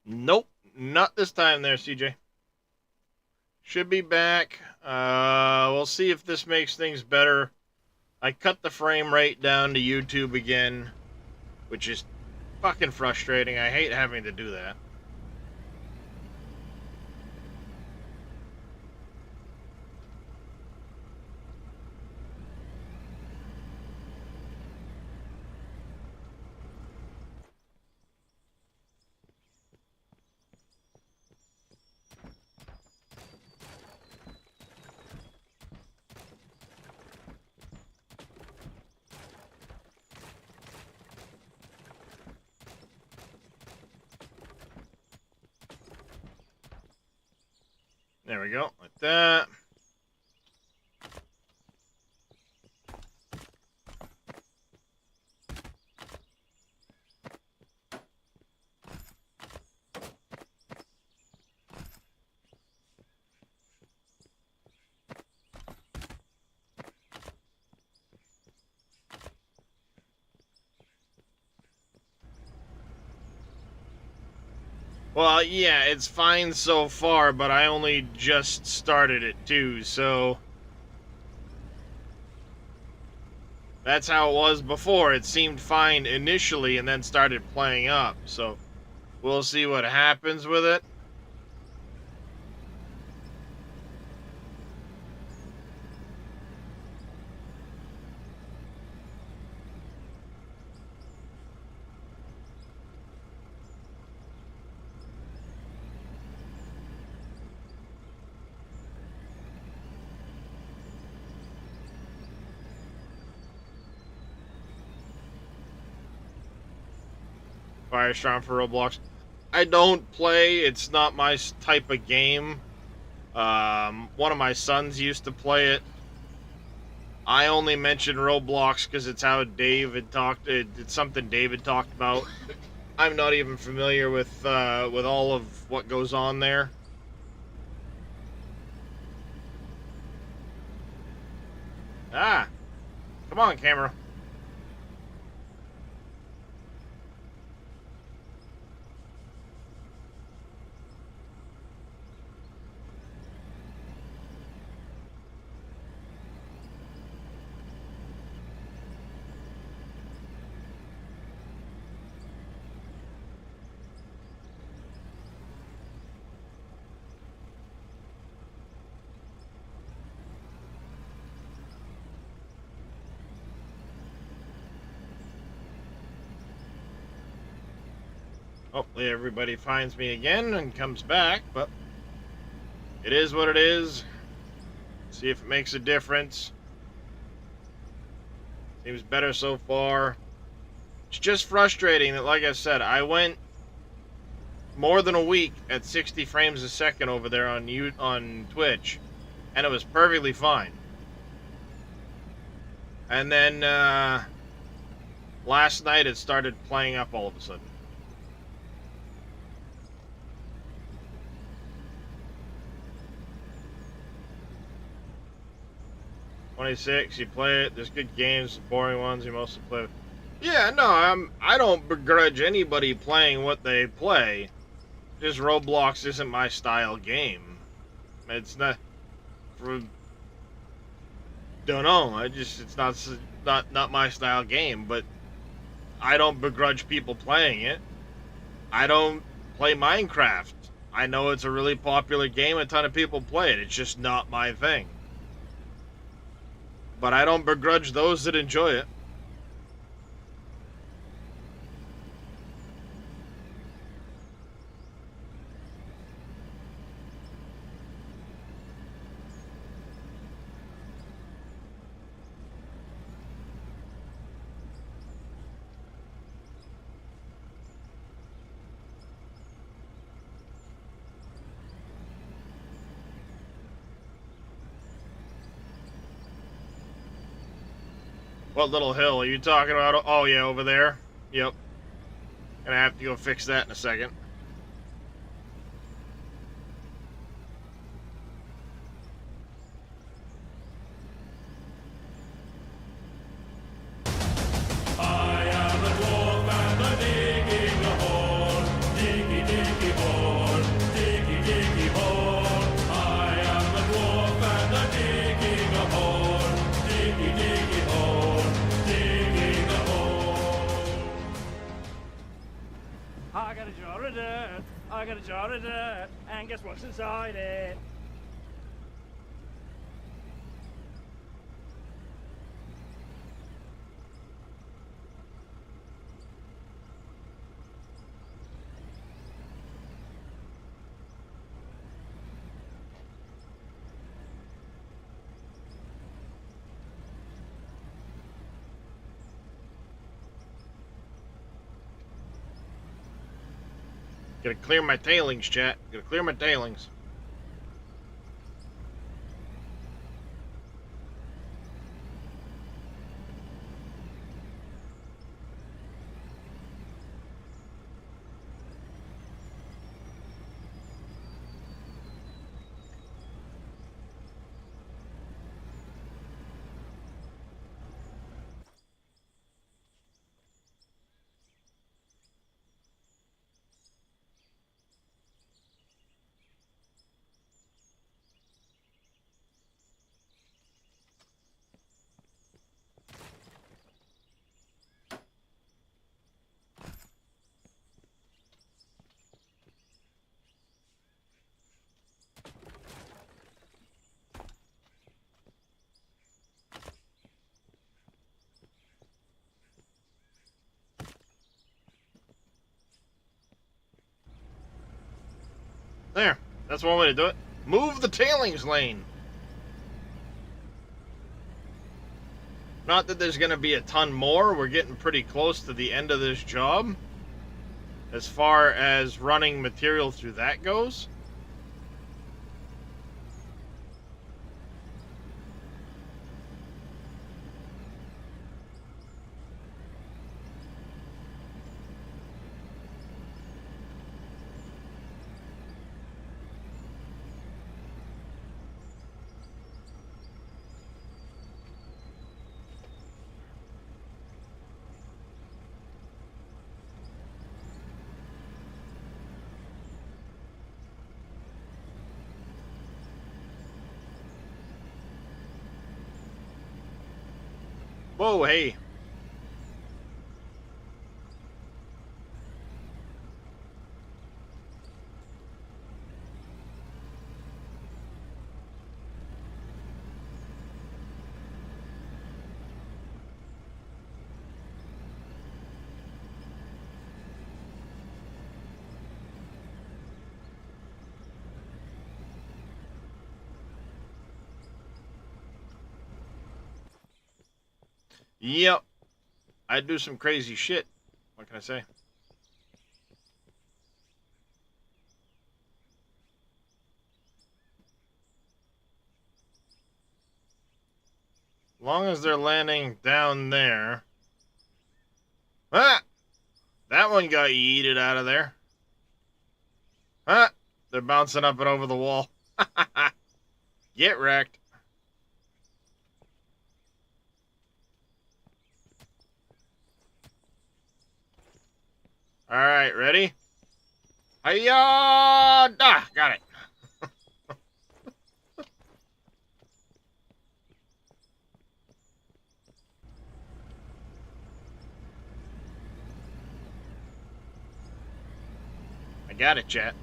Nope, not this time there, CJ. Should be back. We'll see if this makes things better. I cut the frame rate down to YouTube again, which is fucking frustrating. I hate having to do that. There we go, like that. Well, yeah, it's fine so far, but I only just started it too, so that's how it was before. It seemed fine initially and then started playing up, so we'll see what happens with it. Firestorm for Roblox. I don't play. It's not my type of game. One of my sons used to play it. I only mention Roblox because it's how David talked. It's something David talked about. I'm not even familiar with all of what goes on there. Ah, come on, camera. Hopefully everybody finds me again and comes back, but it is what it is. See if it makes a difference. Seems better so far. It's just frustrating that, like I said, I went more than a week at 60 frames a second over there on Twitch, and it was perfectly fine. And then last night it started playing up all of a sudden. 26, you play it. There's good games, boring ones you mostly play. Yeah, no, I don't begrudge anybody playing what they play. Just Roblox isn't my style game. It's not. Don't know. It's not my style game. But I don't begrudge people playing it. I don't play Minecraft. I know it's a really popular game. A ton of people play it. It's just not my thing. But I don't begrudge those that enjoy it. What little hill are you talking about? Oh, yeah, over there. Yep. Gonna have to go fix that in a second. I am a dwarf and I'm digging a hole. Diggy, diggy, I got a jar of dirt, and guess what's inside it? Gotta clear my tailings, chat. Gotta clear my tailings. There. That's one way to do it. Move the tailings lane. Not that there's going to be a ton more. We're getting pretty close to the end of this job as far as running material through that goes. Whoa, hey. Yep. I do some crazy shit. What can I say? As long as they're landing down there. Ah! That one got yeeted out of there. Ah! They're bouncing up and over the wall. Get wrecked. Alright, ready? Hiya! Ah, got it. I got it, chat.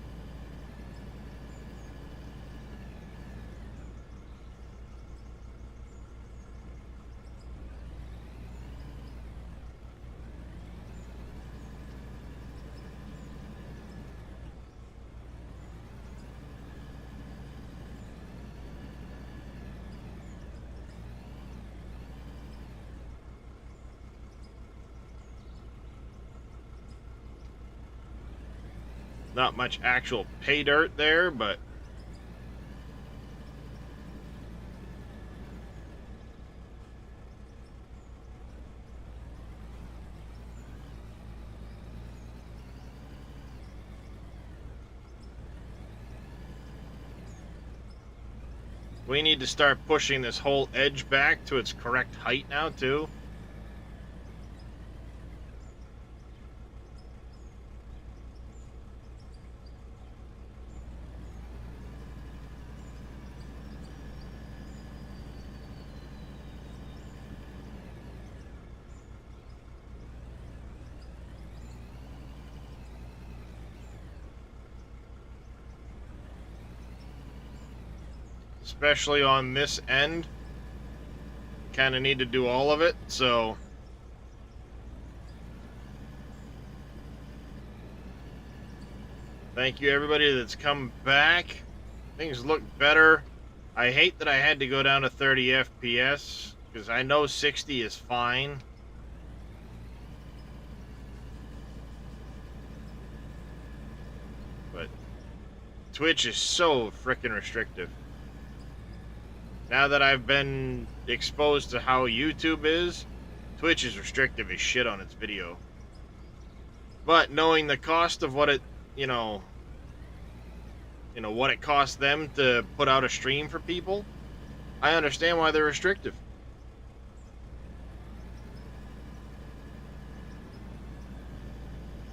Not much actual pay dirt there, but we need to start pushing this whole edge back to its correct height now, too. especially on this end. Kind of need to do all of it, so thank you everybody that's come back. Things look better. I hate that I had to go down to 30 FPS because I know 60 is fine. But Twitch is so freaking restrictive. Now that I've been exposed to how YouTube is, Twitch is restrictive as shit on its video. But knowing the cost of what it, what it costs them to put out a stream for people, I understand why they're restrictive.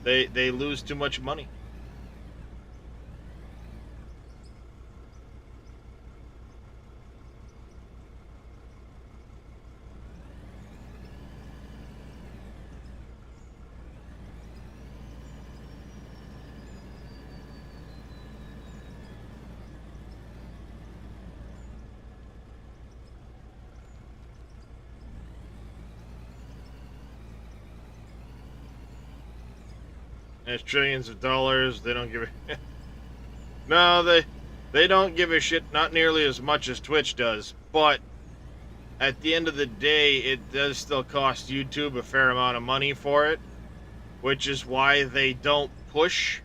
They lose too much money. It's trillions of dollars. They don't give a no, they don't give a shit, not nearly as much as Twitch does, but at the end of the day, it does still cost YouTube a fair amount of money for it, which is why they don't push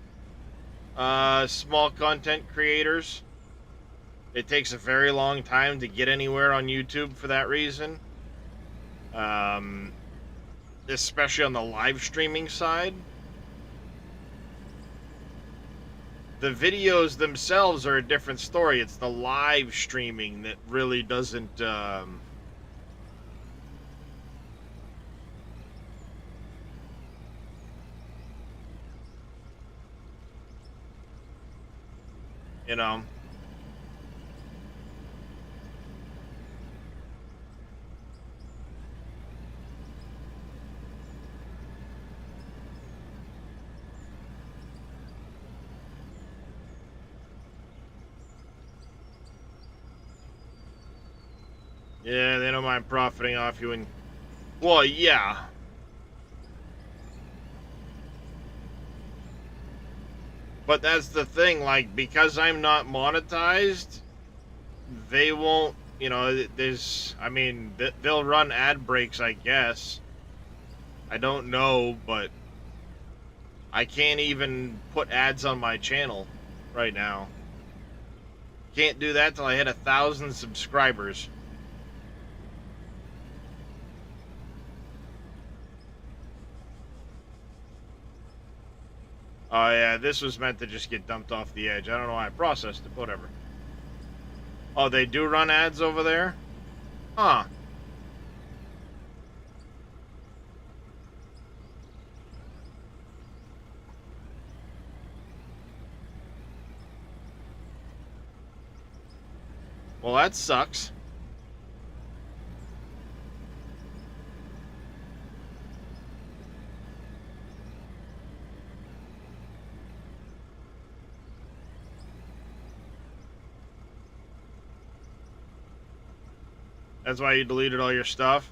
small content creators. It takes a very long time to get anywhere on YouTube for that reason, especially on the live streaming side. The videos themselves are a different story. It's the live streaming that really doesn't, you know. Yeah, they don't mind profiting off you and... Well, yeah. But that's the thing, like, because I'm not monetized, they won't, they'll run ad breaks, I guess. I don't know, but I can't even put ads on my channel right now. Can't do that till I hit 1,000 subscribers. Oh yeah, this was meant to just get dumped off the edge. I don't know why I processed it, whatever. Oh, they do run ads over there? Huh. Well, that sucks. That's why you deleted all your stuff?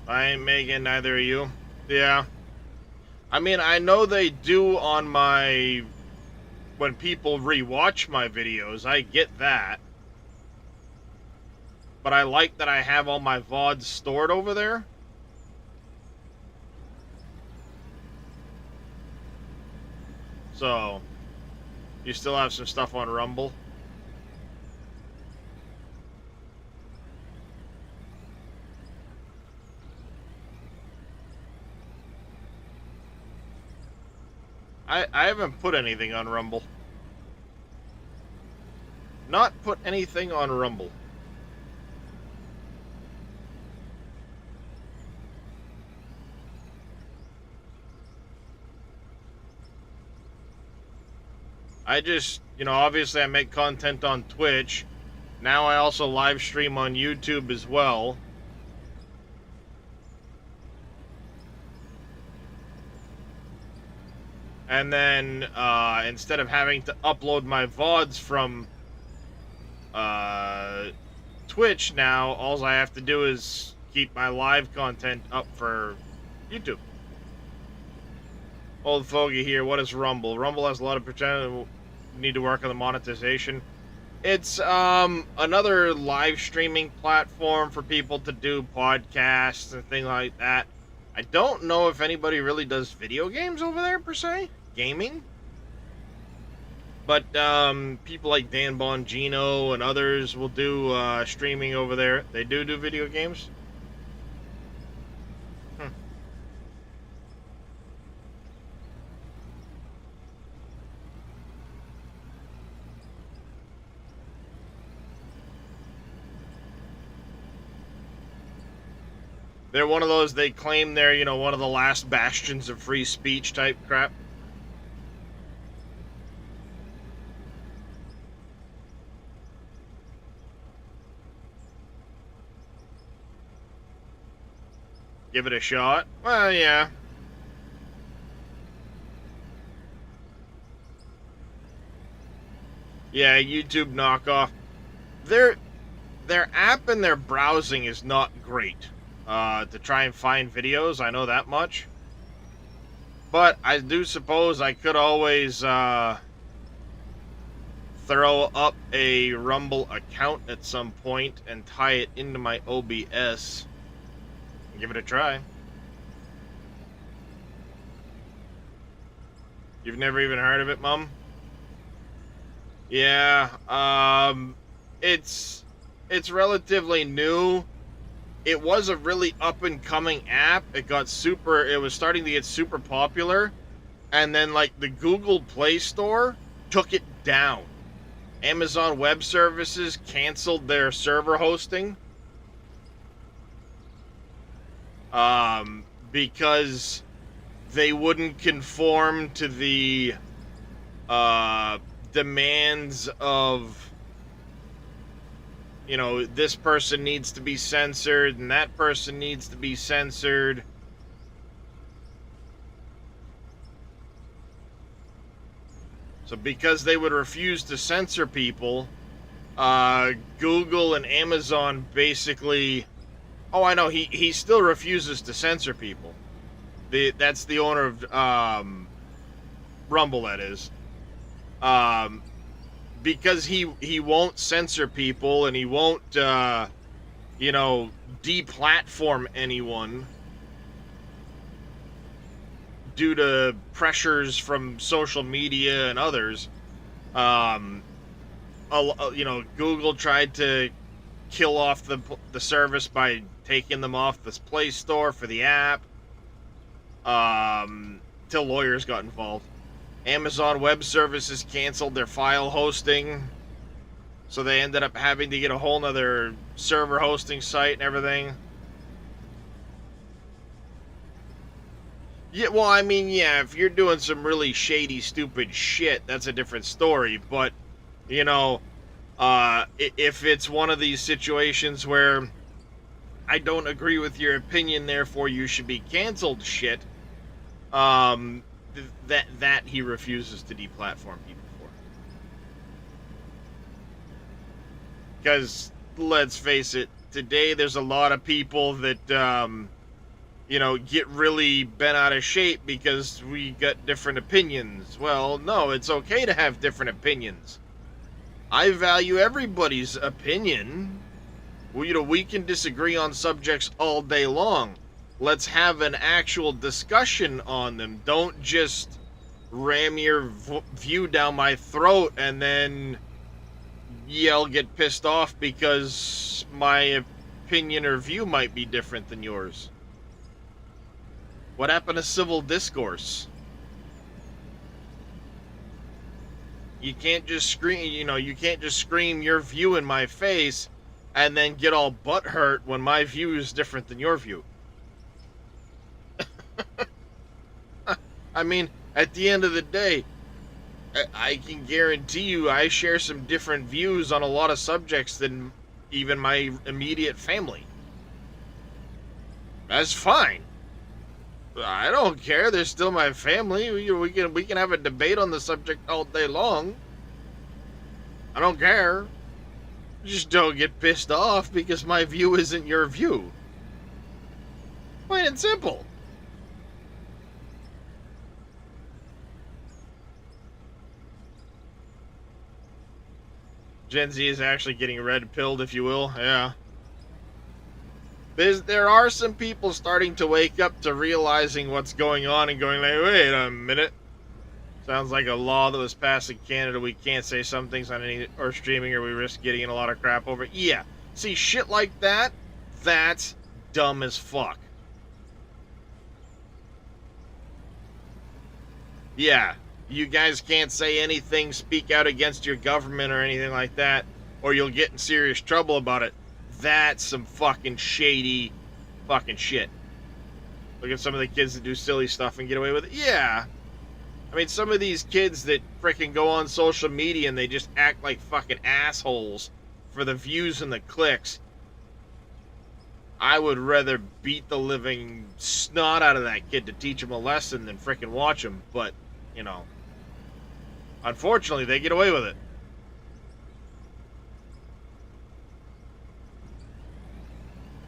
I ain't making neither of you. Yeah. I mean, I know they do on my... When people rewatch my videos, I get that. But I like that I have all my VODs stored over there. So, you still have some stuff on Rumble? I haven't put anything on Rumble. Not put anything on Rumble. I just, obviously I make content on Twitch, Now I also live stream on YouTube as well. And then instead of having to upload my VODs from Twitch now, all I have to do is keep my live content up for YouTube. Old Fogey here, what is Rumble? Rumble has a lot of potential. Need to work on the monetization. It's another live streaming platform for people to do podcasts and things like that. I don't know if anybody really does video games over there per se, gaming. But people like Dan Bongino and others will do streaming over there. They do video games. They're one of those, they claim they're, you know, one of the last bastions of free speech type crap. Give it a shot? Well, yeah. Yeah, YouTube knockoff. Their app and their browsing is not great. To try and find videos, I know that much. But I do suppose I could always throw up a Rumble account at some point and tie it into my OBS. Give it a try. You've never even heard of it, Mum? Yeah, it's relatively new. It was a really up-and-coming app. It was starting to get super popular. And then, like, the Google Play Store took it down. Amazon Web Services canceled their server hosting. Because they wouldn't conform to the, demands of, you know, this person needs to be censored and that person needs to be censored. So because they would refuse to censor people, Google and Amazon basically... Oh, I know, he still refuses to censor people. That's the owner of Rumble, that is. Because he won't censor people and he won't, you know, deplatform anyone due to pressures from social media and others. You know, Google tried to kill off the service by taking them off this Play Store for the app, till lawyers got involved. Amazon Web Services canceled their file hosting, so they ended up having to get a whole nother server hosting site and everything. Yeah, well, I mean, yeah, if you're doing some really shady, stupid shit, that's a different story. But, you know, if it's one of these situations where I don't agree with your opinion, therefore you should be canceled shit, that he refuses to deplatform people for. Because, let's face it, today there's a lot of people that, you know, get really bent out of shape because we got different opinions. Well, no, it's okay to have different opinions. I value everybody's opinion. Well, you know, we can disagree on subjects all day long. Let's have an actual discussion on them. Don't just ram your view down my throat and then yell, get pissed off because my opinion or view might be different than yours. What happened to civil discourse? You can't just scream, you know, you can't just scream your view in my face and then get all butthurt when my view is different than your view. I mean, at the end of the day, I can guarantee you I share some different views on a lot of subjects than even my immediate family. That's fine. I don't care. They're still my family. We can have a debate on the subject all day long. I don't care. Just don't get pissed off because my view isn't your view. Plain and simple. Gen Z is actually getting red pilled, if you will. Yeah. There are some people starting to wake up to realizing what's going on and going like, wait a minute. Sounds like a law that was passed in Canada. We can't say some things on any or streaming, or we risk getting in a lot of crap over it. Yeah. See, shit like that, that's dumb as fuck. Yeah. You guys can't say anything, speak out against your government or anything like that, or you'll get in serious trouble about it. That's some fucking shady fucking shit. Look at some of the kids that do silly stuff and get away with it. Yeah. I mean, some of these kids that freaking go on social media and they just act like fucking assholes for the views and the clicks. I would rather beat the living snot out of that kid to teach him a lesson than freaking watch him. But, you know, unfortunately, they get away with it.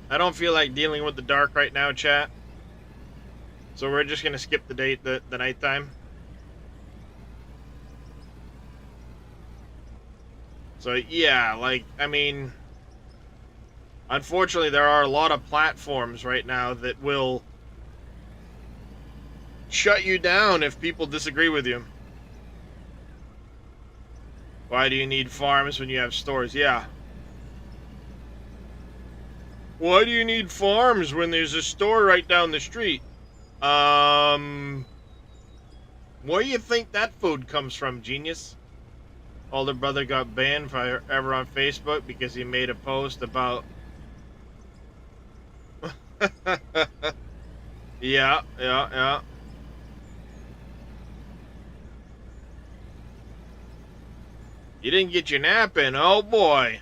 I don't feel like dealing with the dark right now, chat. So we're just gonna skip the nighttime. So yeah, like, I mean, unfortunately there are a lot of platforms right now that will shut you down if people disagree with you. Why do you need farms when you have stores? Yeah. Why do you need farms when there's a store right down the street? Where do you think that food comes from, genius? Older brother got banned forever on Facebook because he made a post about... Yeah. You didn't get your nap in, oh boy.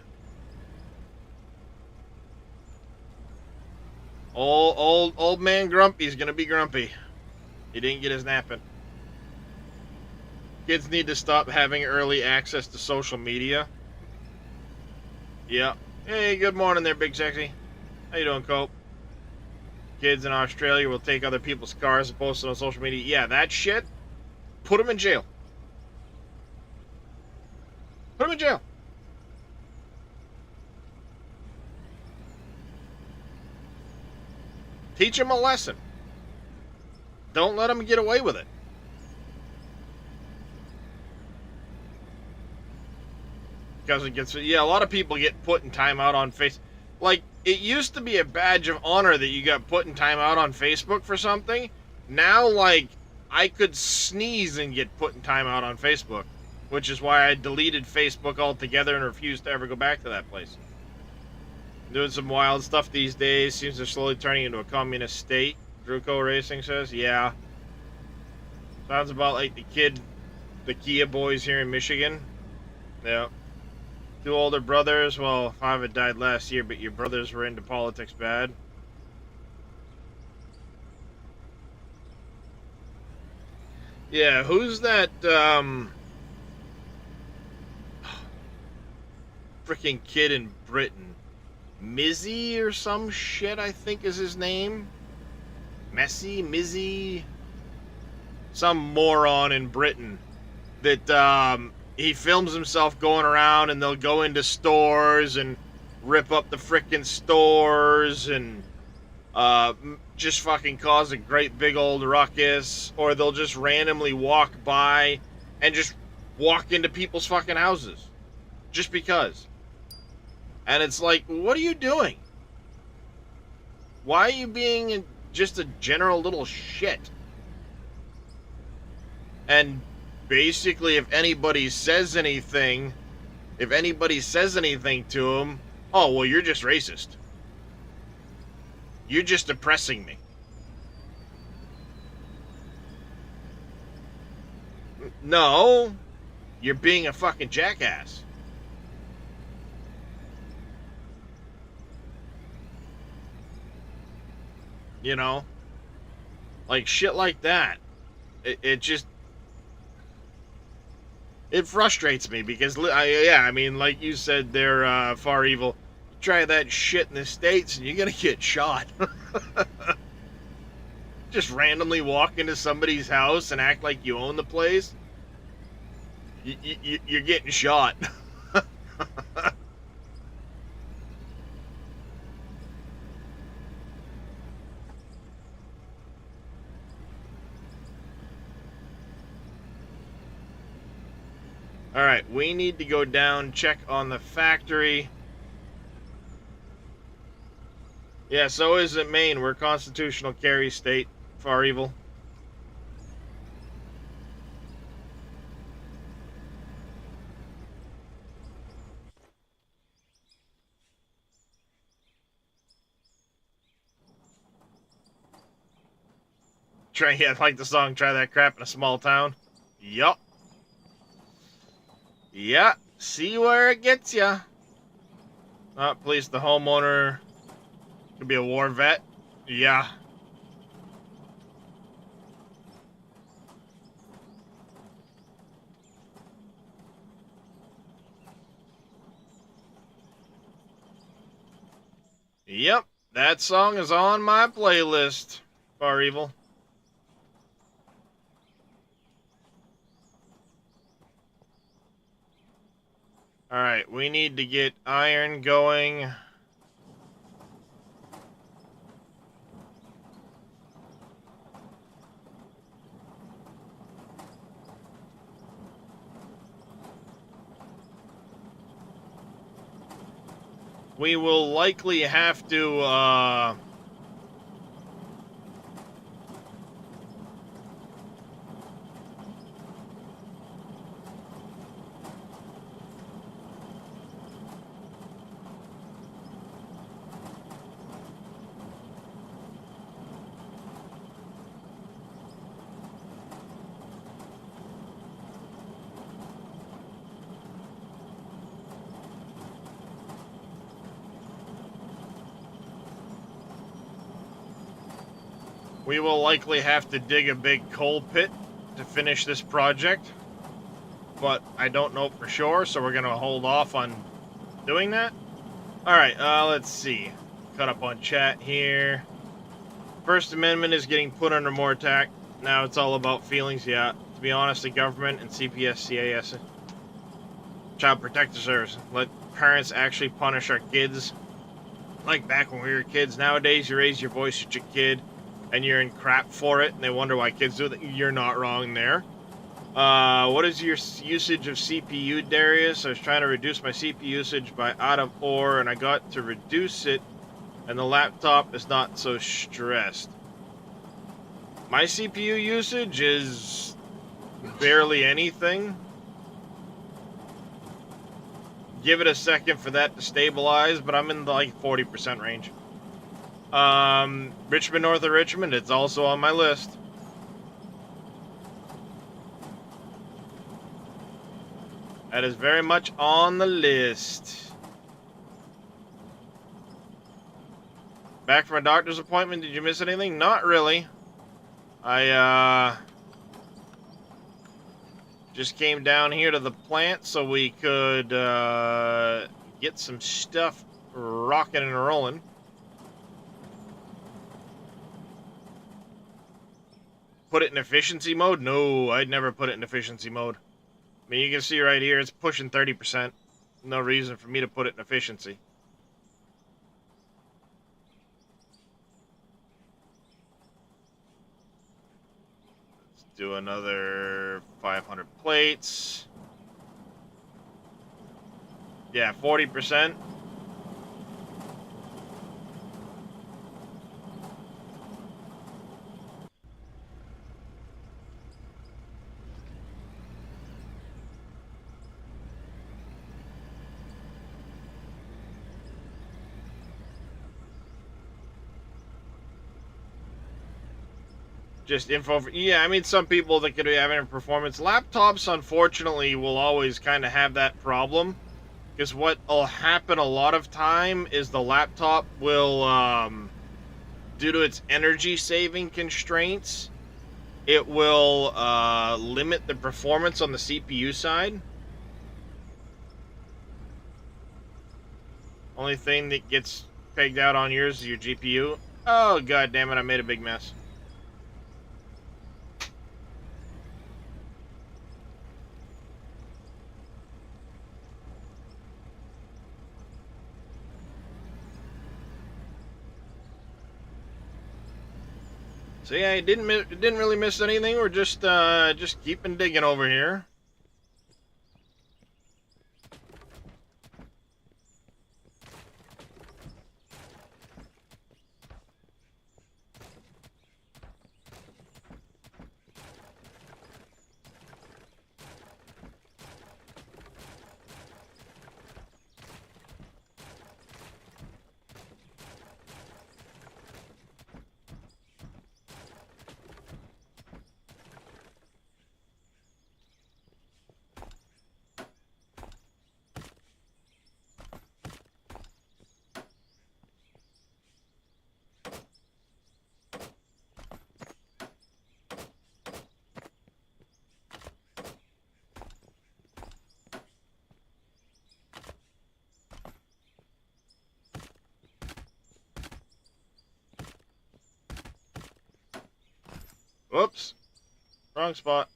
Old man Grumpy's gonna be grumpy. He didn't get his nap in. Kids need to stop having early access to social media. Yeah. Hey, good morning there, Big Sexy. How you doing, Cope? Kids in Australia will take other people's cars and post it on social media. Yeah, that shit. Put them in jail. Put them in jail. Teach them a lesson. Don't let them get away with it. Because it gets... Yeah, a lot of people get put in timeout on Facebook. Like, it used to be a badge of honor that you got put in timeout on Facebook for something. Now, like, I could sneeze and get put in timeout on Facebook. Which is why I deleted Facebook altogether and refused to ever go back to that place. Doing some wild stuff these days. Seems they're slowly turning into a communist state. Druco Racing says, yeah. Sounds about like the Kia boys here in Michigan. Yeah. 2 older brothers. Well, 5 had died last year, but your brothers were into politics bad. Yeah, who's that, freaking kid in Britain? Mizzy or some shit, I think is his name. Mizzy. Some moron in Britain that, he films himself going around and they'll go into stores and rip up the frickin' stores and, just fucking cause a great big old ruckus, or they'll just randomly walk by and just walk into people's fucking houses. Just because. And it's like, what are you doing? Why are you being just a general little shit? And basically, if anybody says anything to him, oh, well, you're just racist. You're just oppressing me. No, you're being a fucking jackass. You know? Like, shit like that. It just... It frustrates me because, I mean, like you said, they're Far Evil. You try that shit in the States and you're gonna get shot. Just randomly walk into somebody's house and act like you own the place. You're getting shot. Alright, we need to go down, check on the factory. Yeah, so is it Maine. We're constitutional carry state. Far Evil. Yeah, like the song Try That Crap in a Small Town. Yup. Yeah, see where it gets ya. Police, the homeowner could be a war vet. Yeah. Yep, that song is on my playlist. Far Evil. Alright, we need to get iron going. We will likely have to, we will likely have to dig a big coal pit to finish this project. But I don't know for sure, so we're going to hold off on doing that. Alright, let's see. Caught up on chat here. First Amendment is getting put under more attack. Now it's all about feelings, yeah. To be honest, the government and CPS, CAS, Child Protective Service, let parents actually punish our kids. Like back when we were kids. Nowadays, you raise your voice at your kid, and you're in crap for it, and they wonder why kids do it. You're not wrong there. What is your usage of CPU, Darius? I was trying to reduce my CPU usage by out of ore, and I got to reduce it, and the laptop is not so stressed. My CPU usage is barely anything. Give it a second for that to stabilize, but I'm in the, like, 40% range. Richmond, north of Richmond, it's also on my list. That is very much on the list. Back from a doctor's appointment, did you miss anything? Not really. I, just came down here to the plant so we could, get some stuff rocking and rolling. Put it in efficiency mode? No, I'd never put it in efficiency mode. I mean, you can see right here, it's pushing 30%. No reason for me to put it in efficiency. Let's do another 500 plates. Yeah, 40%. Just info for, yeah, I mean, some people that could be having a performance. Laptops, unfortunately, will always kind of have that problem. Because what will happen a lot of time is the laptop will, due to its energy saving constraints, it will limit the performance on the CPU side. Only thing that gets pegged out on yours is your GPU. Oh, god damn it, I made a big mess. So yeah, it didn't really miss anything. We're just keeping digging over here. Whoops. Wrong spot.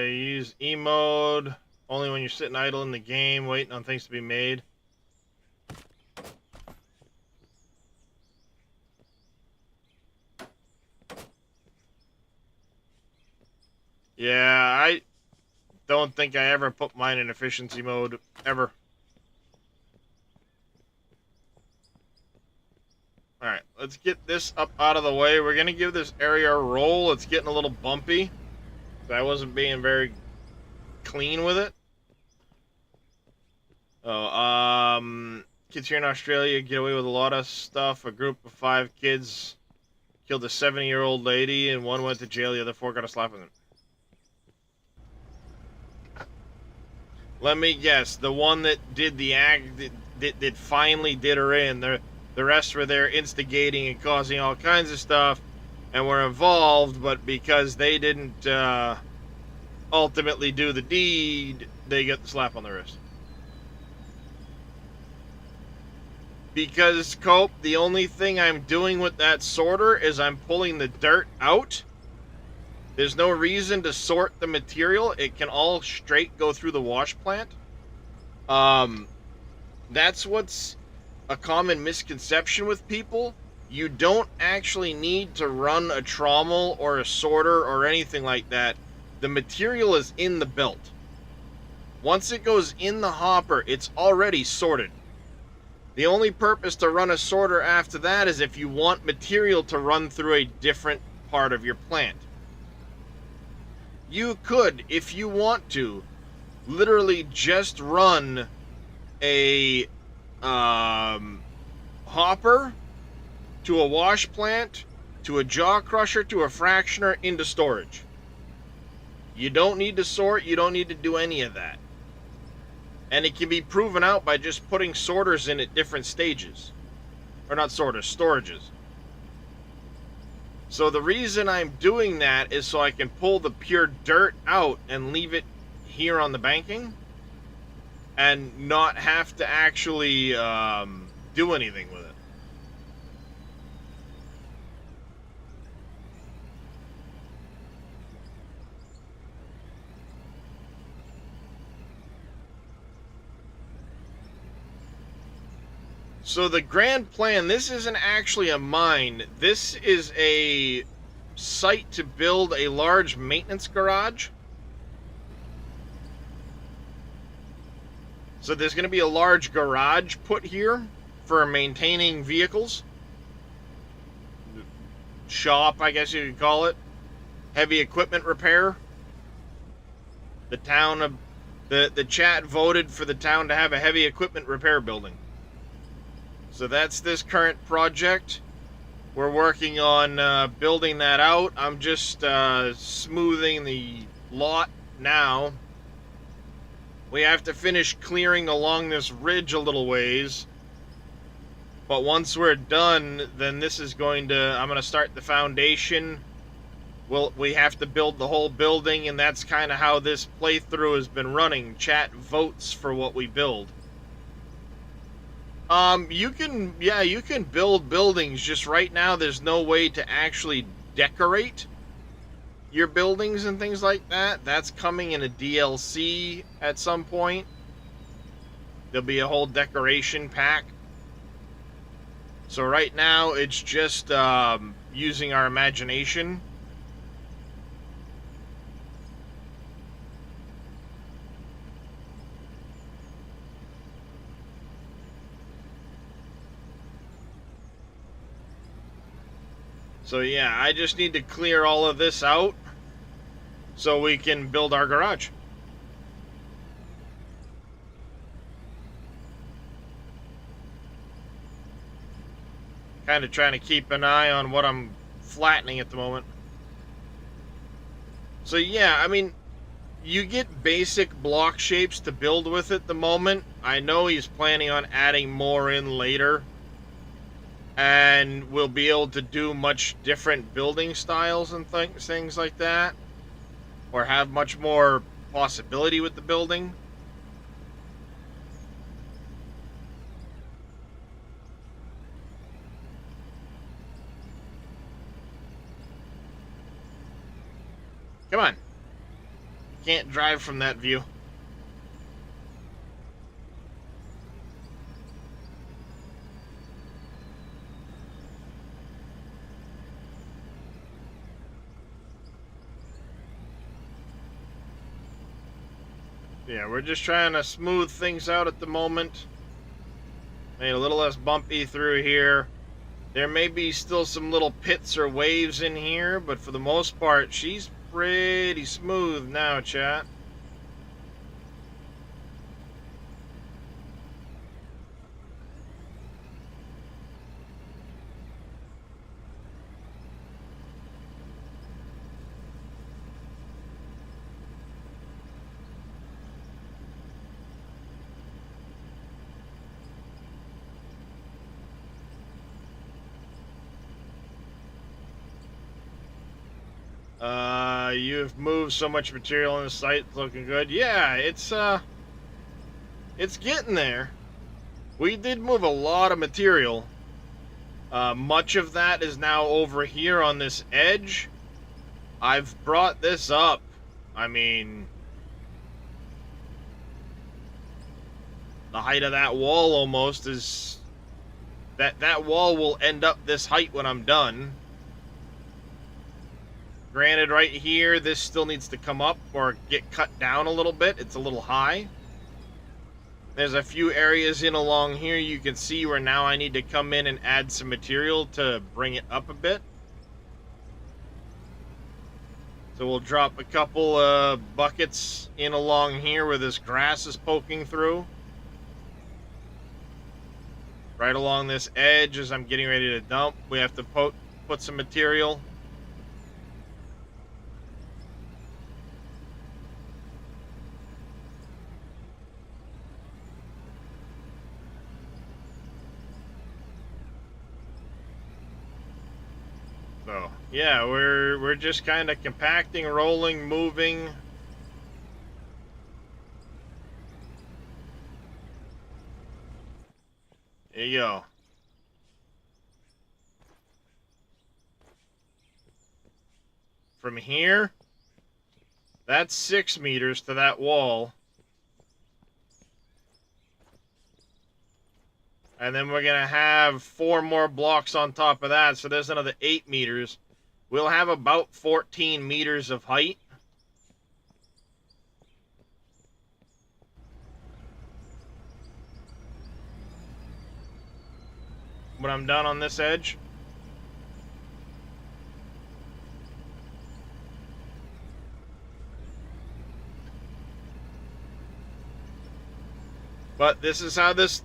Use E mode only when you're sitting idle in the game, waiting on things to be made. Yeah, I don't think I ever put mine in efficiency mode, ever. Alright, let's get this up out of the way. We're going to give this area a roll. It's getting a little bumpy. I wasn't being very clean with it. Oh, kids here in Australia get away with a lot of stuff. A group of 5 kids killed a 70-year-old lady, and one went to jail. The other 4 got a slap with him. Let me guess. The one that did the act, that finally did her in. The rest were there instigating and causing all kinds of stuff, and were involved, but because they didn't ultimately do the deed, they get the slap on the wrist. Because, Cope, the only thing I'm doing with that sorter is I'm pulling the dirt out. There's no reason to sort the material. It can all straight go through the wash plant. That's what's a common misconception with people. You don't actually need to run a trommel or a sorter or anything like that. The material is in the belt. Once it goes in the hopper, it's already sorted. The only purpose to run a sorter after that is if you want material to run through a different part of your plant. You could, if you want to, literally just run a hopper to a wash plant, to a jaw crusher, to a fractioner, into storage. You don't need to sort, you don't need to do any of that. And it can be proven out by just putting sorters in at different stages. Or not sorters, storages. So the reason I'm doing that is so I can pull the pure dirt out and leave it here on the banking. And not have to actually do anything with it. So the grand plan, this isn't actually a mine. This is a site to build a large maintenance garage. So there's going to be a large garage put here. for maintaining vehicles. Shop, I guess you could call it. Heavy equipment repair. The town of the chat voted for the town to have a heavy equipment repair building. So that's this current project. We're working on building that out. I'm just smoothing the lot now. We have to finish clearing along this ridge a little ways. But once we're done, then this is I'm going to start the foundation. We have to build the whole building, and that's kind of how this playthrough has been running. Chat votes for what we build. You can build buildings, just right now there's no way to actually decorate your buildings and things like that. That's coming in a DLC at some point. There'll be a whole decoration pack. So right now it's just using our imagination. So yeah, I just need to clear all of this out so we can build our garage. Kind of trying to keep an eye on what I'm flattening at the moment. So yeah, I mean, you get basic block shapes to build with at the moment. I know he's planning on adding more in later. And we'll be able to do much different building styles and things like that. Or have much more possibility with the building. Come on. Can't drive from that view. Yeah, we're just trying to smooth things out at the moment. Made a little less bumpy through here. There may be still some little pits or waves in here, but for the most part, she's pretty smooth now, chat. You've moved so much material on the site, it's looking good. Yeah, it's getting there. We did move a lot of material. Much of that is now over here on this edge. I've brought this up. I mean, the height of that wall almost is... That wall will end up this height when I'm done. Granted, right here, this still needs to come up or get cut down a little bit. It's a little high. There's a few areas in along here you can see where now I need to come in and add some material to bring it up a bit. So we'll drop a couple buckets in along here where this grass is poking through. Right along this edge as I'm getting ready to dump, we have to put some material. So, yeah, we're just kind of compacting, rolling, moving. There you go. From here, that's 6 meters to that wall. And then we're going to have 4 more blocks on top of that. So there's another 8 meters. We'll have about 14 meters of height. when I'm done on this edge. But this is how this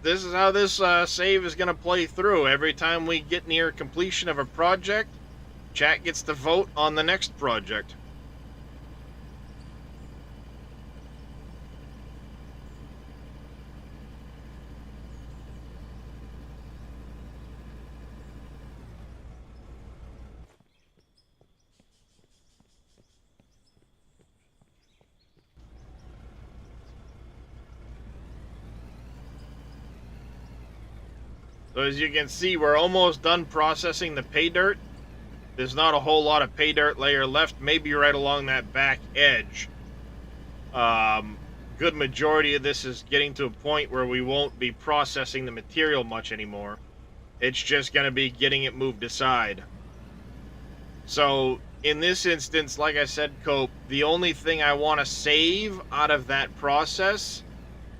save is going to play through. Every time we get near completion of a project, chat gets to vote on the next project. So as you can see, we're almost done processing the pay dirt. There's not a whole lot of pay dirt layer left, maybe right along that back edge. Good majority of this is getting to a point where we won't be processing the material much anymore. It's just going to be getting it moved aside. So in this instance, like I said, Cope, the only thing I want to save out of that process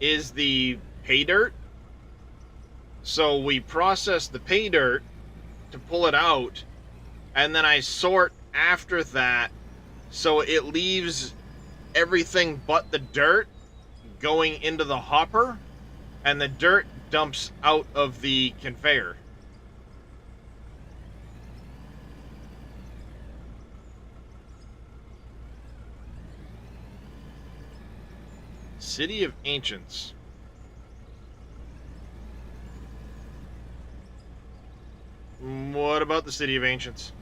is the pay dirt. So we process the pay dirt to pull it out, and then I sort after that, so it leaves everything but the dirt going into the hopper, and the dirt dumps out of the conveyor. City of Ancients. What about the City of Ancients?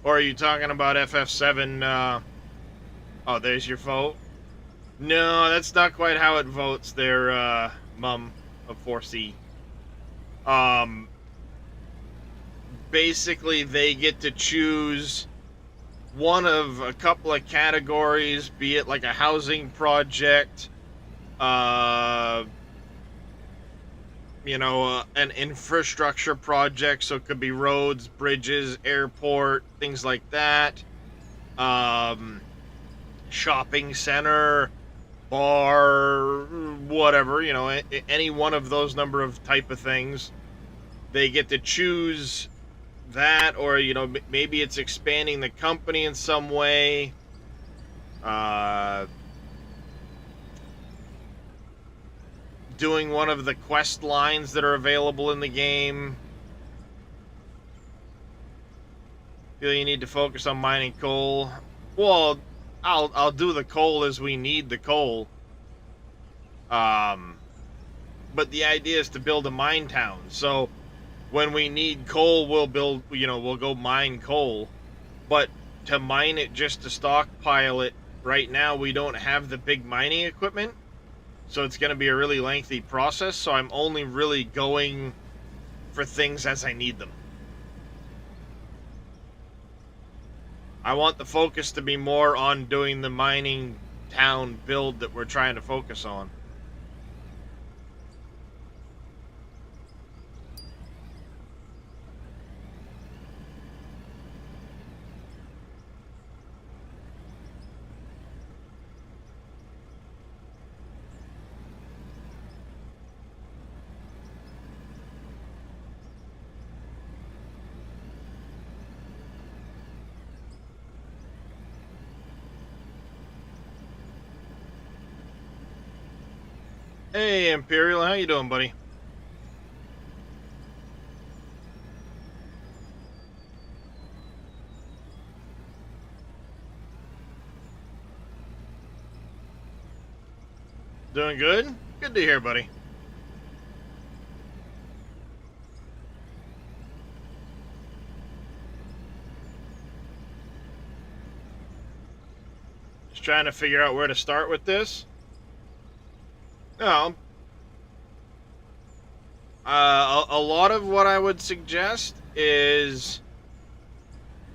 Or are you talking about FF7? Oh, there's your vote. No, that's not quite how it votes there, Mum of 4C. Basically, they get to choose one of a couple of categories, be it like a housing project, an infrastructure project, so it could be roads, bridges, airport, things like that. Shopping center, bar, whatever, any one of those number of type of things. They get to choose that, or, maybe it's expanding the company in some way. Doing one of the quest lines that are available in the game. Feel you need to focus on mining coal. Well, I'll do the coal as we need the coal. But the idea is to build a mine town. So when we need coal, we'll go mine coal. But to mine it just to stockpile it, right now we don't have the big mining equipment. So it's going to be a really lengthy process, so I'm only really going for things as I need them. I want the focus to be more on doing the mining town build that we're trying to focus on. Hey, Imperial, how you doing, buddy? Doing good? Good to hear, buddy. Just trying to figure out where to start with this. No. A lot of what I would suggest is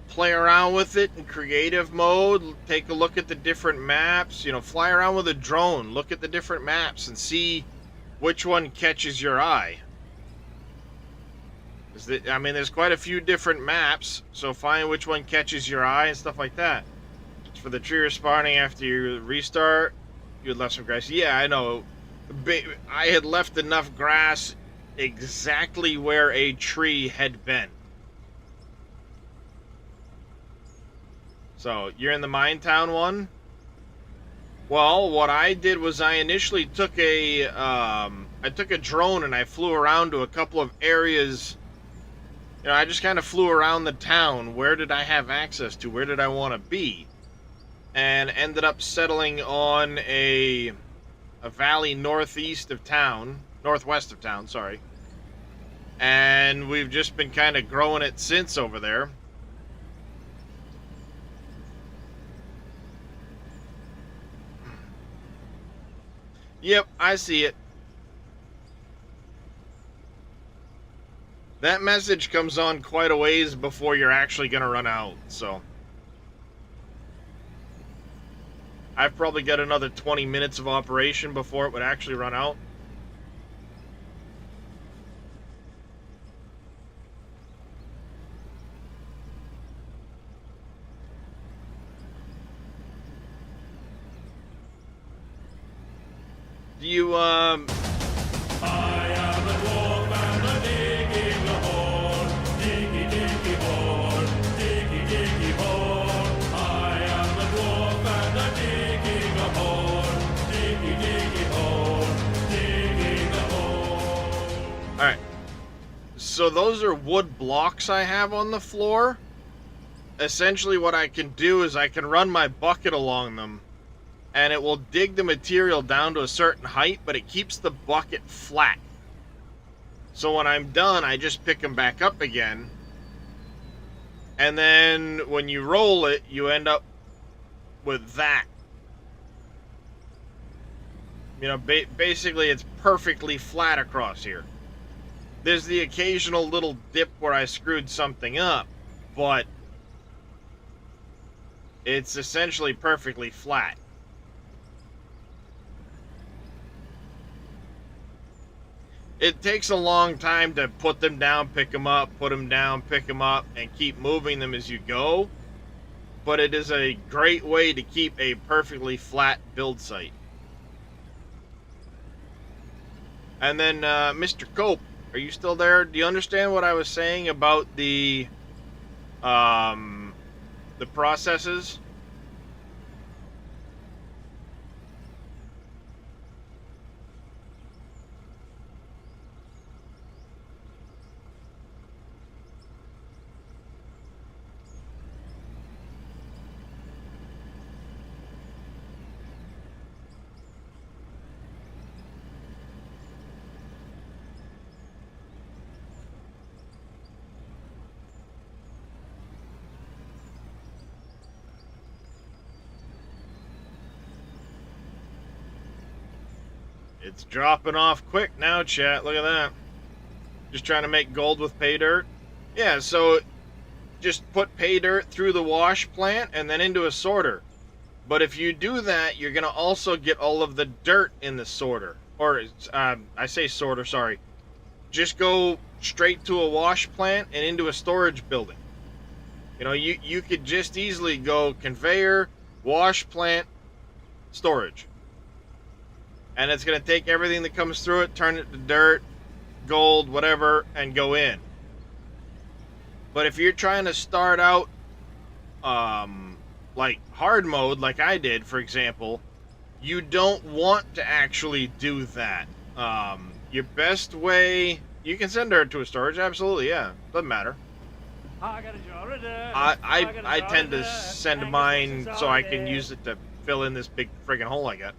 play around with it in creative mode, take a look at the different maps, fly around with a drone, look at the different maps and see which one catches your eye. There's quite a few different maps, so find which one catches your eye and stuff like that. For the tree respawning after you restart, you would left some grass. Yeah, I know. I had left enough grass exactly where a tree had been. So, you're in the Minetown one? Well, what I did was I initially took I took a drone and I flew around to a couple of areas. I just kind of flew around the town. Where did I have access to? Where did I want to be? And ended up settling on a valley northwest of town, sorry. And we've just been kind of growing it since over there. Yep, I see it. That message comes on quite a ways before you're actually going to run out, so. I've probably got another 20 minutes of operation before it would actually run out. Do you, I am a dwarf and a digging a hole, diggy diggy hole, diggy diggy hole. I am a dwarf and a digging a hole, diggy diggy hole, digging a hole. Alright. So those are wood blocks I have on the floor. Essentially what I can do is I can run my bucket along them, and it will dig the material down to a certain height, but it keeps the bucket flat. So when I'm done, I just pick them back up again. And then when you roll it, you end up with that. Basically it's perfectly flat across here. There's the occasional little dip where I screwed something up, but it's essentially perfectly flat. It takes a long time to put them down, pick them up, put them down, pick them up, and keep moving them as you go. But it is a great way to keep a perfectly flat build site. And then, Mr. Cope, are you still there? Do you understand what I was saying about the processes? It's dropping off quick now, chat. Look at that. Just trying to make gold with pay dirt. Yeah, so just put pay dirt through the wash plant and then into a sorter. But if you do that, you're going to also get all of the dirt in the sorter. Or, I say sorter, sorry. Just go straight to a wash plant and into a storage building. You could just easily go conveyor, wash plant, storage. And it's going to take everything that comes through it, turn it to dirt, gold, whatever, and go in. But if you're trying to start out like hard mode, like I did, for example, you don't want to actually do that. Your best way... You can send dirt to a storage, absolutely, yeah. Doesn't matter. I got a jar of dirt. I tend to send mine so I can use it to fill in this big friggin' hole I got.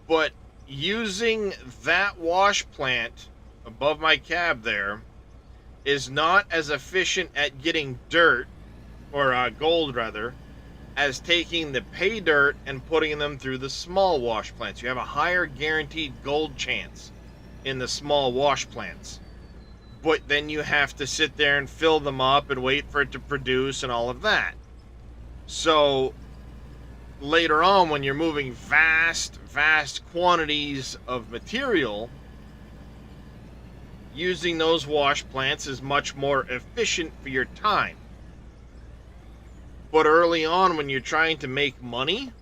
But using that wash plant above my cab there is not as efficient at getting dirt, or gold rather, as taking the pay dirt and putting them through the small wash plants. You have a higher guaranteed gold chance in the small wash plants. But then you have to sit there and fill them up and wait for it to produce and all of that. So later on, when you're moving vast quantities of material, using those wash plants is much more efficient for your time. But early on, when you're trying to make money,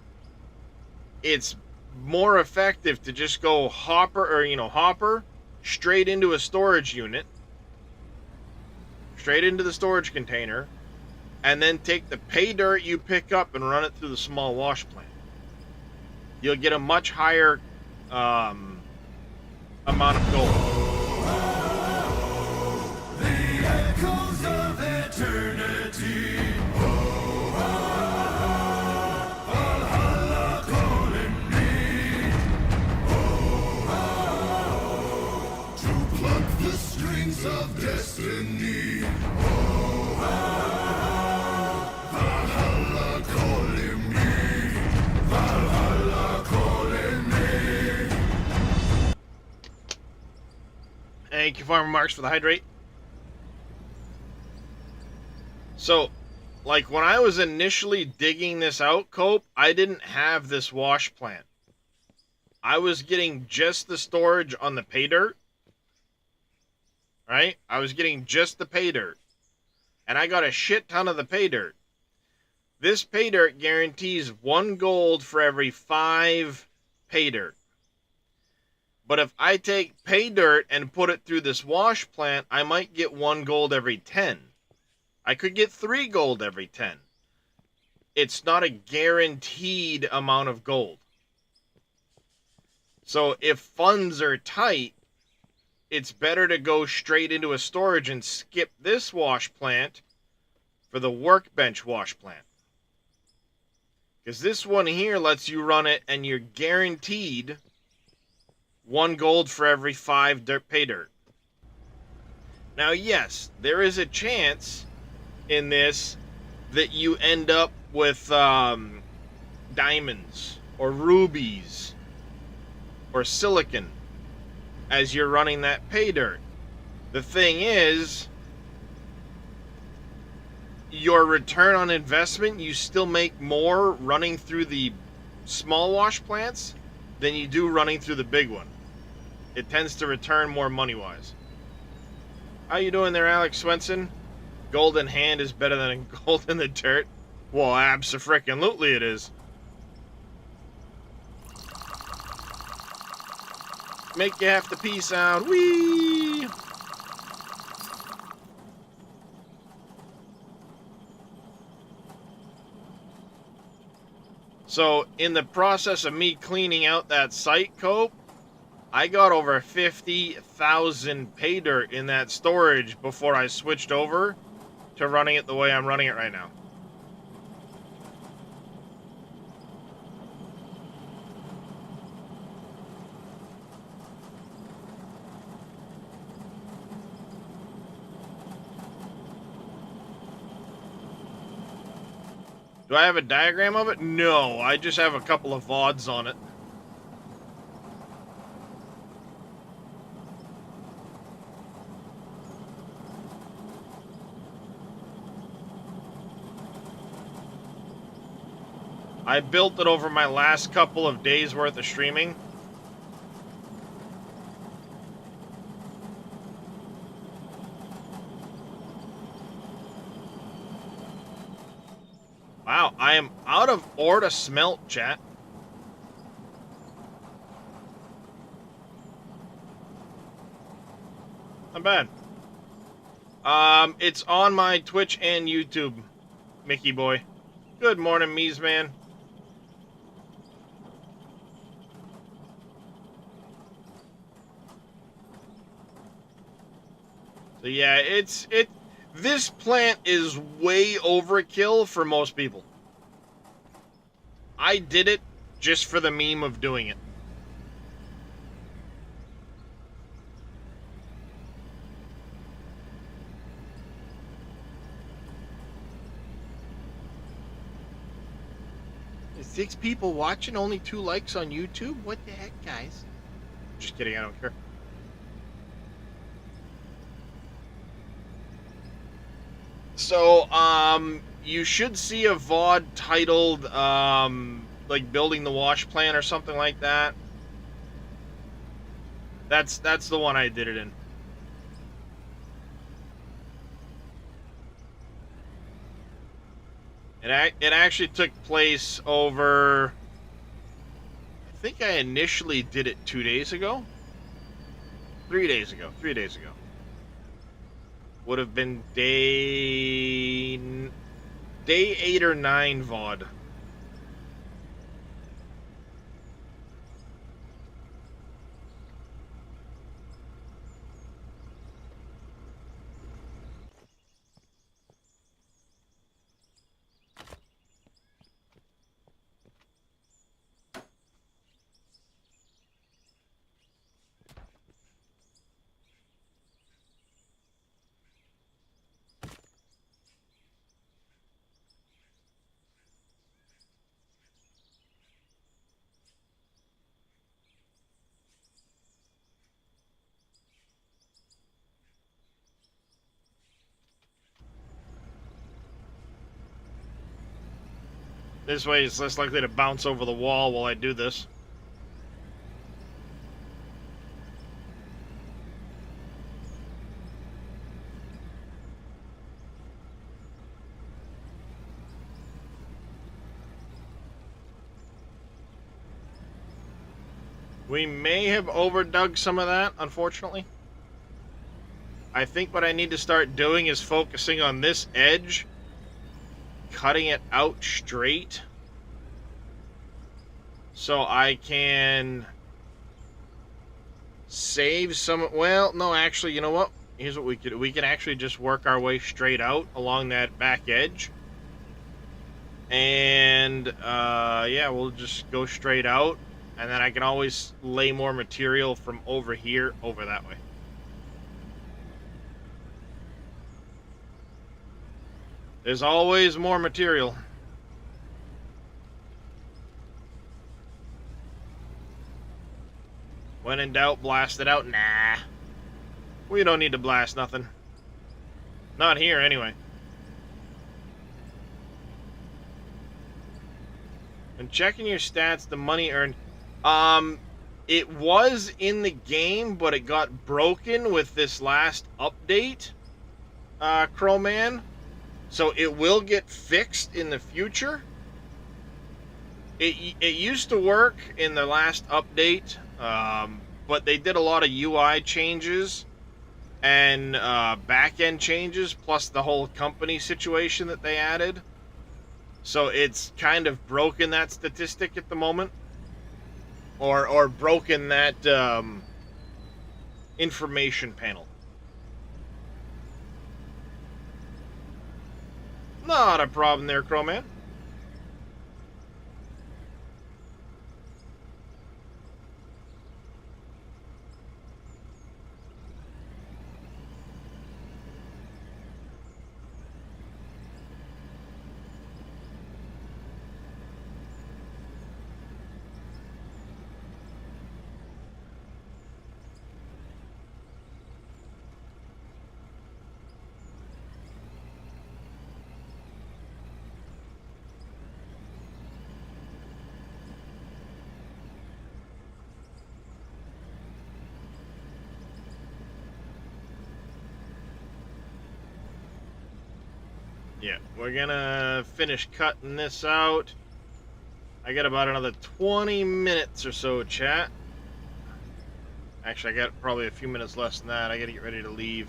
it's more effective to just go hopper straight into a storage unit, straight into the storage container, and then take the pay dirt you pick up and run it through the small wash plant. You'll get a much higher amount of gold. The echoes of eternity. Valhalla calling me. To pluck the strings of destiny. Valhalla calling me. Valhalla calling me. Thank you, Farmer Marks, for the hydrate. So, like, when I was initially digging this out, Cope, I didn't have this wash plant. I was getting just the storage on the pay dirt. Right? I was getting just the pay dirt. And I got a shit ton of the pay dirt. This pay dirt guarantees 1 gold for every 5 pay dirt. But if I take pay dirt and put it through this wash plant, I might get 1 gold every 10. I could get 3 gold every 10. It's not a guaranteed amount of gold. So if funds are tight, it's better to go straight into a storage and skip this wash plant for the workbench wash plant. Because this one here lets you run it and you're guaranteed 1 gold for every 5 pay dirt. Now, yes, there is a chance in this that you end up with diamonds or rubies or silicon as you're running that pay dirt. The thing is, your return on investment, you still make more running through the small wash plants than you do running through the big one. It tends to return more money-wise. How you doing there, Alex Swenson? Gold in hand is better than gold in the dirt. Well, abso-frickin-lutely it is. Make you have to pee sound. Whee! So, in the process of me cleaning out that site, Cope, I got over 50,000 pay dirt in that storage before I switched over to running it the way I'm running it right now. Do I have a diagram of it? No, I just have a couple of VODs on it. I built it over my last couple of days worth of streaming. Wow, I am out of ore to smelt, chat. Not bad. It's on my Twitch and YouTube, Mickey boy. Good morning, Mies man. So yeah, this plant is way overkill for most people. I did it just for the meme of doing it. There's 6 people watching, only 2 likes on YouTube? What the heck, guys? Just kidding, I don't care. So, you should see a VOD titled, like, building the wash plant or something like that. That's the one I did it in. It actually took place over, I think I initially did it 2 days ago. 3 days ago. 3 days ago. Would have been day 8 or 9 VOD. This way it's less likely to bounce over the wall while I do this. We may have overdug some of that, unfortunately. I think what I need to start doing is focusing on this edge, cutting it out straight, so I can save some. Well, no, actually, you know what? Here's what we could do. We can actually just work our way straight out along that back edge. And, yeah, we'll just go straight out. And then I can always lay more material from over here over that way. There's always more material. When in doubt, blast it out. Nah. We don't need to blast nothing. Not here, anyway. And checking your stats, the money earned. It was in the game, but it got broken with this last update, Crowman. So it will get fixed in the future. It used to work in the last update, but they did a lot of UI changes and back-end changes, plus the whole company situation that they added. So it's kind of broken that statistic at the moment. Or broken that information panel. Not a problem there, Crowman. Yeah, we're gonna finish cutting this out. I got about another 20 minutes or so, chat. Actually, I got probably a few minutes less than that. I gotta get ready to leave.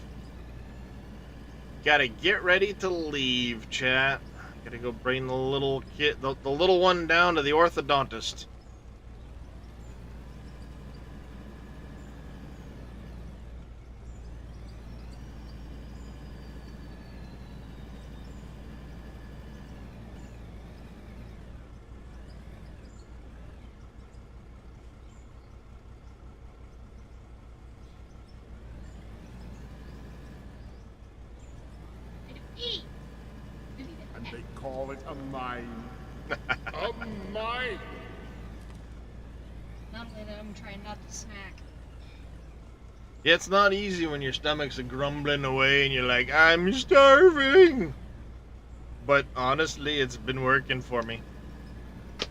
Gotta get ready to leave, chat. Gotta go bring the little kid, the little one down to the orthodontist. And they call it a mine. A mine! Not only that, I'm trying not to snack. Yeah, it's not easy when your stomach's grumbling away and you're like, I'm starving. But honestly, it's been working for me. I'm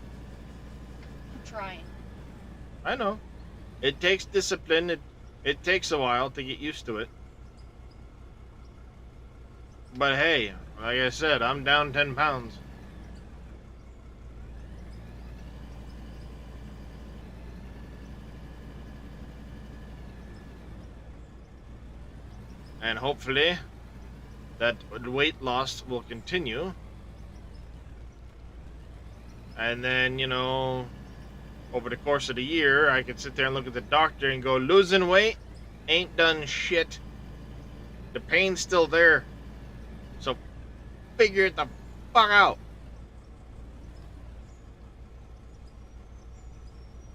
trying. I know. It takes discipline. It takes a while to get used to it. But hey, like I said, I'm down 10 pounds. And hopefully that weight loss will continue. And then, you know, over the course of the year, I could sit there and look at the doctor and go, losing weight ain't done shit. The pain's still there. So figure it the fuck out.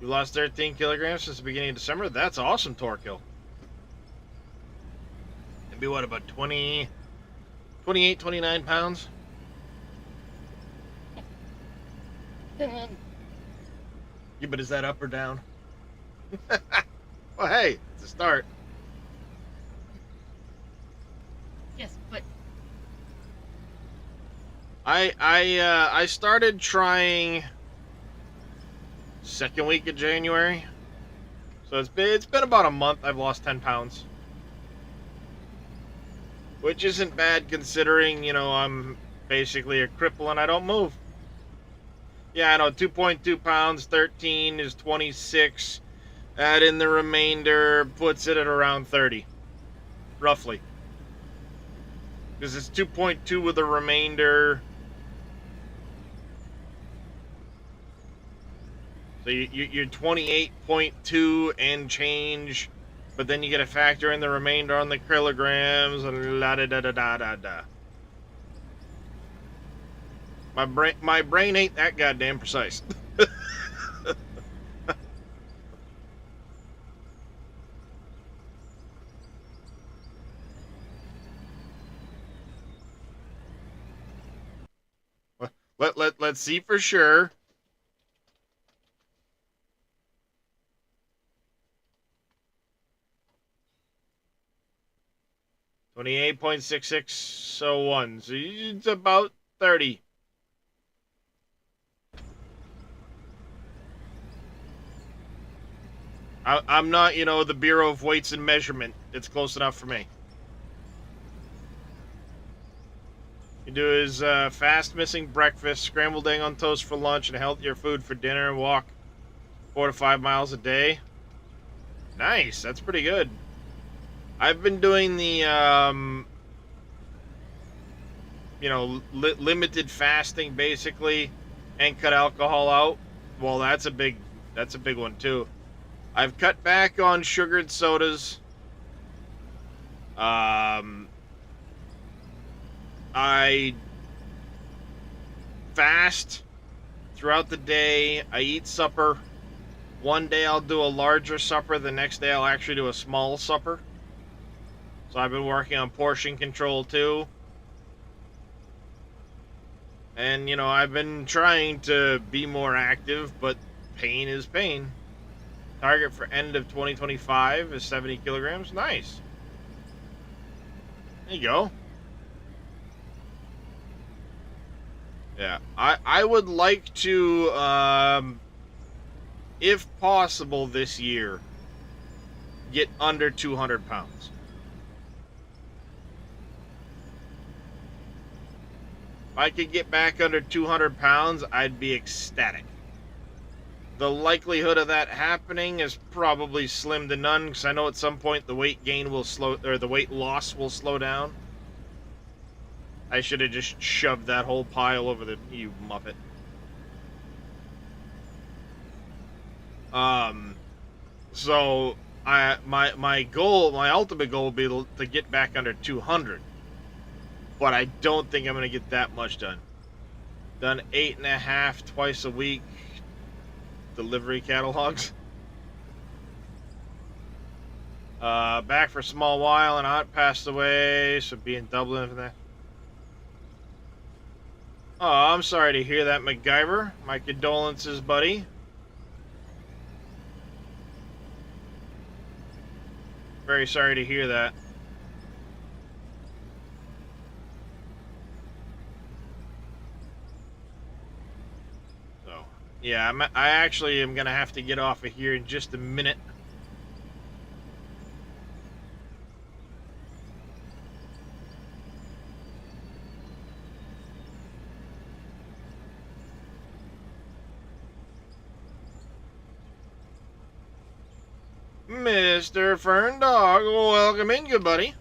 You lost 13 kilograms since the beginning of December? That's awesome, Torquil. It'd be what, about 28, 29 pounds? Yeah, but is that up or down? Well, hey, it's a start. Yes, but I started trying second week of January, so it's been about a month. I've lost 10 pounds, which isn't bad considering, you know, I'm basically a cripple and I don't move. Yeah, I know, 2.2 pounds, 13 is 26. Add in the remainder, puts it at around 30, roughly. Because it's 2.2 with the remainder. So you're 28.2 and change, but then you get to factor in the remainder on the kilograms and la da da da da da da. My brain ain't that goddamn precise. Let's see for sure. $28.6601. So it's about 30. I'm not, you know, the Bureau of Weights and Measurement. It's close enough for me. You do his fast missing breakfast, scrambled egg on toast for lunch, and healthier food for dinner. Walk 4 to 5 miles a day. Nice, that's pretty good. I've been doing the, you know, limited fasting basically, and cut alcohol out. Well, that's a big one too. I've cut back on sugared sodas. I fast throughout the day. I eat supper. One day I'll do a larger supper. The next day I'll actually do a small supper. So I've been working on portion control too. And, you know, I've been trying to be more active, but pain is pain. Target for end of 2025 is 70 kilograms. Nice. There you go. Yeah, I would like to, if possible this year, get under 200 pounds. If I could get back under 200 pounds, I'd be ecstatic. The likelihood of that happening is probably slim to none, because I know at some point the weight gain will slow, or the weight loss will slow down. I should have just shoved that whole pile over the, you muppet. So my goal, my ultimate goal would be to get back under 200. But I don't think I'm going to get that much done. Done 8.5 twice a week delivery catalogs. Back for a small while, and aunt passed away, so be in Dublin for that. Oh, I'm sorry to hear that, MacGyver. My condolences, buddy. Very sorry to hear that. So, yeah, I actually am going to have to get off of here in just a minute. Mr. Fern Dog, welcome in, good buddy.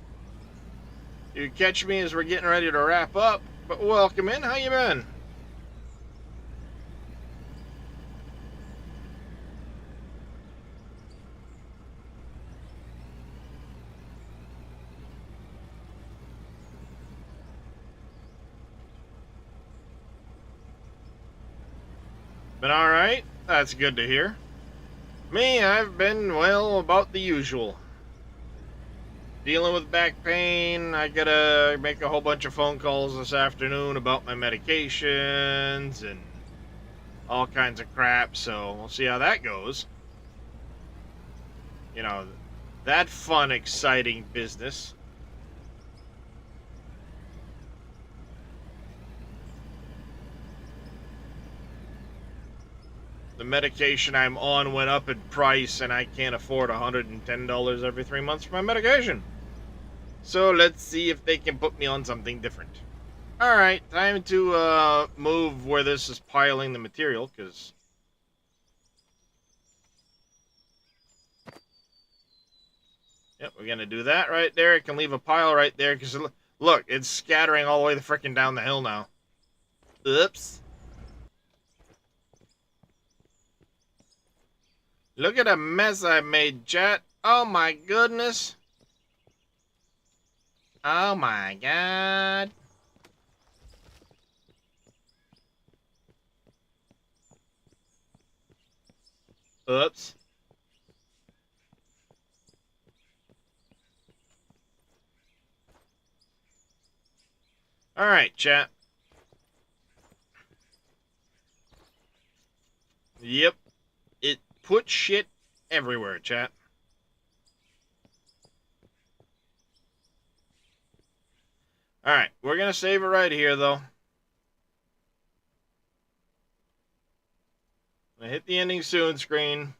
You catch me as we're getting ready to wrap up, but welcome in. How you been? Been all right? That's good to hear. Me, I've been, well, about the usual. Dealing with back pain. I gotta make a whole bunch of phone calls this afternoon about my medications and all kinds of crap, so we'll see how that goes. You know, that fun, exciting business. The medication I'm on went up in price, and I can't afford $110 every 3 months for my medication. So let's see if they can put me on something different. Alright, time to move where this is piling the material, because... Yep, we're going to do that right there. It can leave a pile right there, because look, it's scattering all the way the frickin' down the hill now. Oops. Look at the mess I made, chat. Oh my goodness. Oh my god. Oops. Alright, chat. Yep. It put shit everywhere, chat. Alright, we're gonna save it right here, though. I hit the ending soon screen.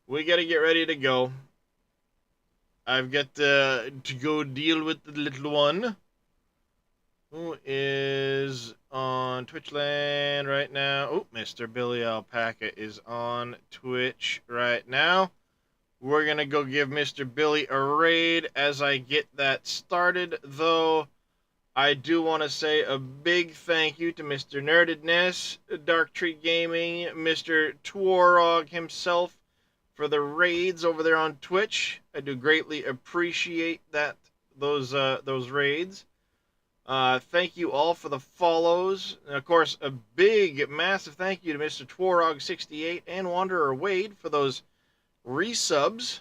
We gotta get ready to go. I've got to go deal with the little one, who is on Twitchland right now. Oh, Mr. Billy Alpaca is on Twitch right now. We're going to go give Mr. Billy a raid as I get that started, though. I do want to say a big thank you to Mr. Nerdedness, Dark Tree Gaming, Mr. Tworog himself for the raids over there on Twitch. I do greatly appreciate that those raids. Thank you all for the follows. And of course, a big, massive thank you to Mr. Tworog68 and Wanderer Wade for those resubs.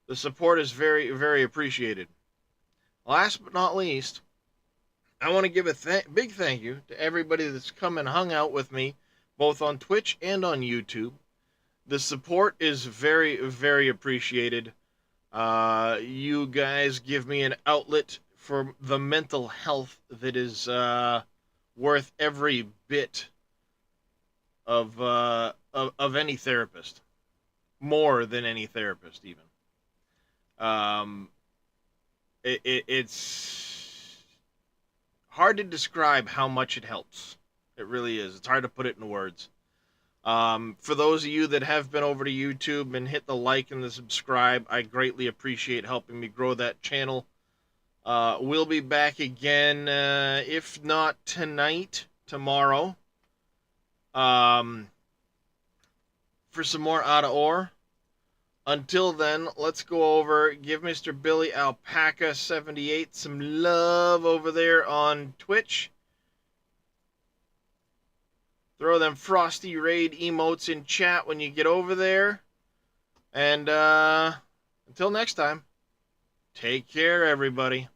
The support is very, very appreciated. Last but not least, I want to give a big thank you to everybody that's come and hung out with me, both on Twitch and on YouTube. The support is very, very appreciated. You guys give me an outlet for the mental health that is worth every bit of any therapist. More than any therapist, even. It's hard to describe how much it helps. It really is. It's hard to put it in words. For those of you that have been over to YouTube and hit the like and the subscribe, I greatly appreciate helping me grow that channel. We'll be back again, if not tonight, tomorrow. For some more Out of Ore. Until then, let's go over, give Mr. Billy Alpaca 78 some love over there on Twitch. Throw them Frosty Raid emotes in chat when you get over there. And until next time, take care, everybody.